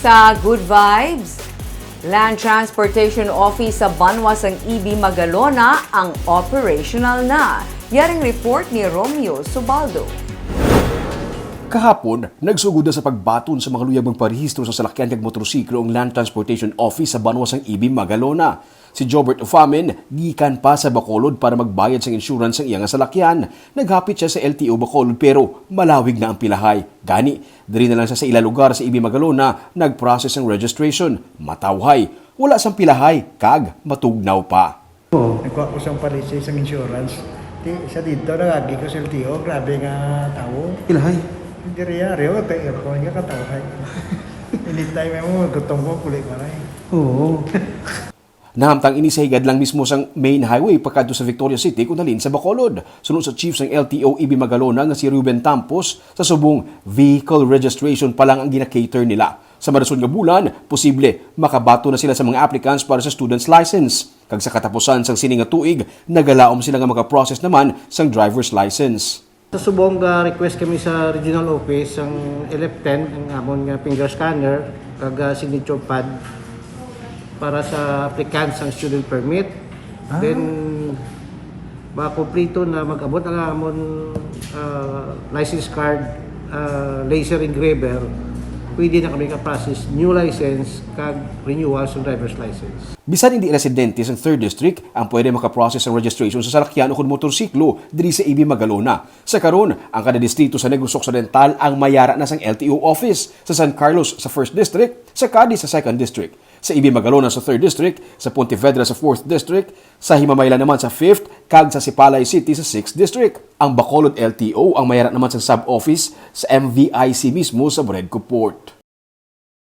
Sa Good Vibes, Land Transportation Office sa Banwasang EB Magalona ang operational na. Yaring report ni Romeo Subaldo. Kahapon, nagsugod na sa pagbaton sa mga luyag magparehistro sa salakyan kag motorsiklo ang Land Transportation Office sa Banwasang EB Magalona. Si Jobert Ufamin, gikan pa sa Bacolod para magbayad sa insurance ang iyang salakyan. Naghapit siya sa LTO Bacolod pero malawig na ang pilahay. Gani, diri na lang siya sa ilang lugar sa EB Magalona, nag-process ng registration. Matawhay, wala sang pilahay, kag matugnaw pa. Nagkuha ko siyang palisay sa insurance. Sa dito, nagagi ko sa LTO. Grabe nga tao. Pilahay. Hindi rin rin. Ito, aircon nga katawhay. Anytime mo, gutong ko, kulit mo na Oo. Nahamtang ini sa higad lang mismo sang main highway pagkadto sa Victoria City kung dalhin sa Bacolod. Sunod sa chief ng LTO EB Magalona nga si Ruben Tampos, sa subong vehicle registration pa lang ang gina-cater nila. Sa marason nga bulan, posible makabato na sila sa mga applicants para sa student's license. Kag sa katapusan sang sini nga tuig, nagalaom sila nga maka-process naman sang driver's license. Sa subong request kami sa regional office ang LF10, ang amon nga finger scanner, kag signature pad para sa applicants ang student permit. Then makomplito na mag-abot ang amon license card, laser engraver, pwede na kami ka-process new license kag renewal sa driver's license. Bisan hindi residente sa 3rd District, ang pwede makaprocess ng registration sa salakyan o kung motorsiklo diri sa EB Magalona. Sa karon, ang kada distrito sa Negros Occidental ang mayara na sang LTO office, sa San Carlos sa 1st District, sa Cadiz sa 2nd District, sa EB Magalona sa 3rd District, sa Pontevedra sa 4th District, sa Himamayla naman sa 5th, kag sa Sipalay City sa 6th District. Ang Bacolod LTO ang mayara naman sa sub-office sa MVIC mismo sa Bredco Port.